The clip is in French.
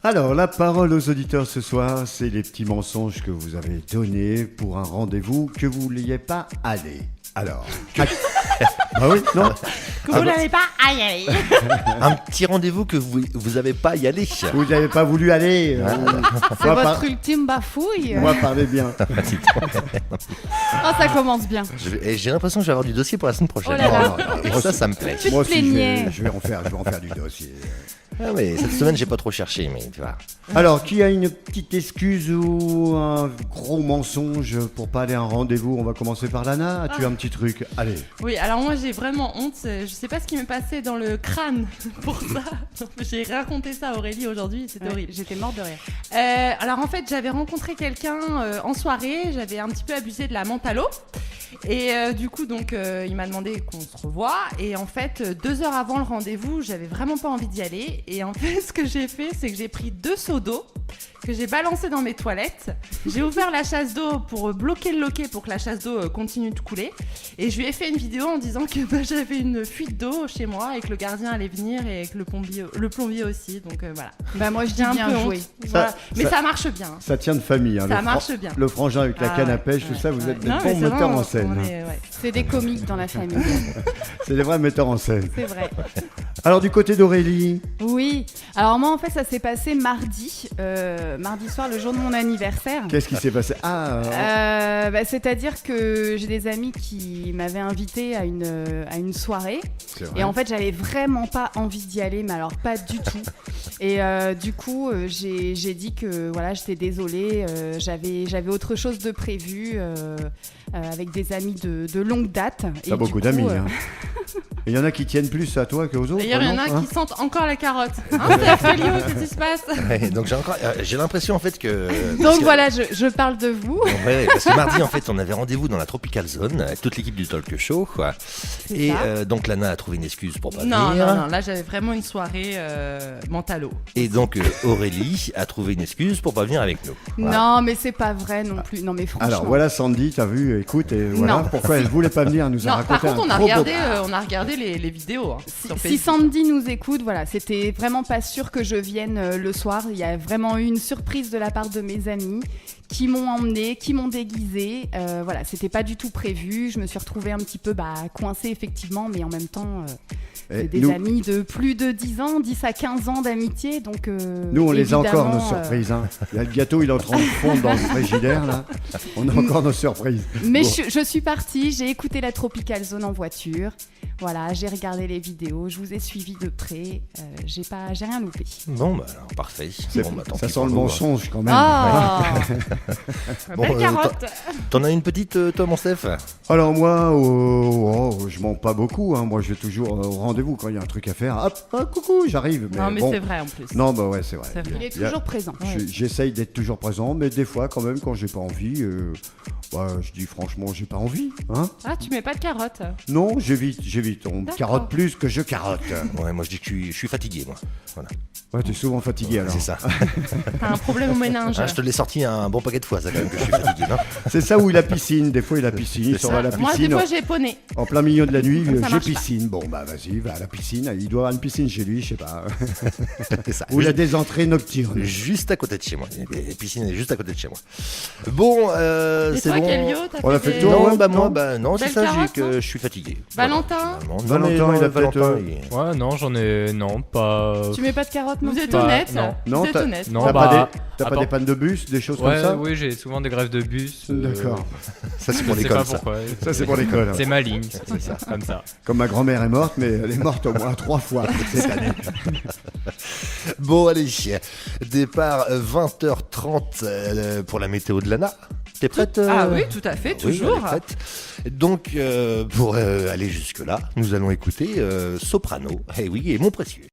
Alors, la parole aux auditeurs ce soir, c'est les petits mensonges que vous avez donnés pour un rendez-vous que vous vouliez pas aller. Alors, ah oui, non. Que vous n'allez pas y aller. Un petit rendez-vous que vous avez pas y aller. Vous n'avez pas voulu aller. C'est votre ultime bafouille. Moi, parlez bien. Oh, ça commence bien. J'ai l'impression que je vais avoir du dossier pour la semaine prochaine. Oh là là. Et ça me plaît. Tu te Moi aussi, plaignais. je vais en faire du dossier. Ah mais cette semaine, j'ai pas trop cherché, mais tu vois. Alors, qui a une petite excuse ou un gros mensonge pour pas aller à un rendez-vous? On va commencer par Lana. As-tu un petit truc? Allez. Oui, alors moi j'ai vraiment honte. Je sais pas ce qui m'est passé dans le crâne pour ça. J'ai raconté ça à Aurélie aujourd'hui, c'était horrible. J'étais morte de rire. Alors en fait, j'avais rencontré quelqu'un en soirée. J'avais un petit peu abusé de la menthe à l'eau. Et du coup, donc, il m'a demandé qu'on se revoie. Et en fait, 2 heures avant le rendez-vous, j'avais vraiment pas envie d'y aller. Et en fait, ce que j'ai fait, c'est que j'ai pris 2 seaux d'eau que j'ai balancé dans mes toilettes. J'ai ouvert la chasse d'eau pour bloquer le loquet pour que la chasse d'eau continue de couler. Et je lui ai fait une vidéo en disant que j'avais une fuite d'eau chez moi et que le gardien allait venir et que le plombier aussi. Donc voilà. Bah moi je dis J'ai un bien peu joué. honte. Voilà. Mais ça marche bien. Ça tient de famille. Hein, Ça marche bien. Le frangin avec la canne à pêche, tout ça, vous êtes des bons metteurs en scène. C'est des comiques dans la famille. C'est des vrais metteurs en scène. C'est vrai. Alors, du côté d'Aurélie, Oui. Alors moi en fait ça s'est passé mardi soir, le jour de mon anniversaire. qu'est-ce qui s'est passé? C'est-à-dire que j'ai des amis qui m'avaient invité à une soirée. C'est vrai. Et en fait, j'avais vraiment pas envie d'y aller, mais alors pas du tout. Et du coup, j'ai dit que voilà, j'étais désolée, j'avais autre chose de prévu avec des amis de longue date. T'as beaucoup d'amis. Hein. Il y en a qui tiennent plus à toi qu'aux autres. D'ailleurs, il y en non a qui sentent encore la carotte. Hein, c'est Félio, qu'est-ce qui se passe? Ouais, donc j'ai l'impression en fait que. Donc voilà, je parle de vous. Ouais, parce que mardi en fait on avait rendez-vous dans la Tropical Zone avec toute l'équipe du Talk Show quoi. Et donc Lana a trouvé une excuse pour pas Non, venir. non, là j'avais vraiment une soirée mentalo. Et donc Aurélie a trouvé une excuse pour pas venir avec nous. Voilà. Non, mais c'est pas vrai non plus. Non, mais franchement. Alors voilà, Sandy, t'as vu, écoute, et voilà Non. pourquoi elle voulait pas venir. Elle nous a Non, raconté par contre, un on a regardé les vidéos. Hein, sur Si Facebook. Sandy nous écoute, voilà, c'était vraiment pas sûr que je vienne le soir. Il y a vraiment eu une surprise de la part de mes amis qui m'ont emmenée, qui m'ont déguisée. Voilà, c'était pas du tout prévu. Je me suis retrouvée un petit peu coincée effectivement, mais en même temps, Et c'est des nous- amis de plus de 10 ans, 10 à 15 ans d'amitié. Donc, Nous, on les a encore, évidemment, nos surprises. Hein. Il y a le gâteau, il est en train de fondre dans le frigidaire, là. On a encore nos surprises. Mais Bon. je suis partie, j'ai écouté la Tropical Zone en voiture. Voilà, j'ai regardé les vidéos, je vous ai suivi de près. J'ai rien loupé. Bon bah alors parfait. Bon, bah, tant Ça pis sent pour le nous, hein. mensonge quand même. Ah Bon, Belle carotte. T'en as une petite toi mon Steph? Alors moi, je mens pas beaucoup. Hein. Moi, je vais toujours au rendez-vous quand il y a un truc à faire. Hop, coucou, j'arrive. Non, mais bon. c'est vrai en plus. Non, bah ouais, c'est vrai. C'est vrai. Il est Il y a- toujours présent. J'essaye d'être toujours présent, mais des fois, quand même, quand j'ai pas envie, je dis franchement, j'ai pas envie. Hein. Ah, tu mets pas de carotte? Non, j'évite. On me D'accord. carotte plus que je carotte. Ouais, moi je dis que je suis fatigué moi. Voilà. Ouais, t'es souvent fatigué alors. C'est ça. T'as un problème au méninge. Ah, je te l'ai sorti un bon paquet de fois ça quand même que je suis fatigué, non? C'est ça où il a piscine. Des fois, il a piscine. Il sort à la Moi, des piscine. fois, j'ai poney. En plein milieu de la nuit, Ça j'ai marche pas. piscine. Bon, bah vas-y, va à la piscine. Il doit avoir une piscine chez lui, je sais pas. C'est ça. Ou il a des entrées nocturnes. Juste à côté de chez moi. La piscine est juste à côté de chez moi. Bon, Et c'est toi, bon. Kelvio, t'as On l'a fait fait des... le tour, Non, ouais, bah non. moi, bah non, c'est Belle ça, carotte, j'ai que je suis fatigué. Valentin Voilà, Valentin, non, mais il a Valentin, peut-être, il- Ouais, non, j'en ai. Non, pas. Tu mets pas de carottes non Vous êtes plus. honnête? non. Non, Vous êtes t'as- honnête. Non, T'as bah, pas attends. des pannes de bus, des choses Ouais, comme ça? oui, j'ai souvent des grèves de bus. D'accord. Ça c'est Je pour sais l'école pas ça. pourquoi. Ça, c'est pour l'école. C'est ma ligne, c'est ça, comme ça. Comme ma grand-mère est morte, mais elle est morte au moins 3 fois cette année. Bon allez, départ 20h30 pour la météo de Lana. T'es prête Ah oui, tout à fait, Oui, toujours. elle est prête. Donc pour aller jusque là, nous allons écouter Soprano. Eh oui, et Mon Précieux.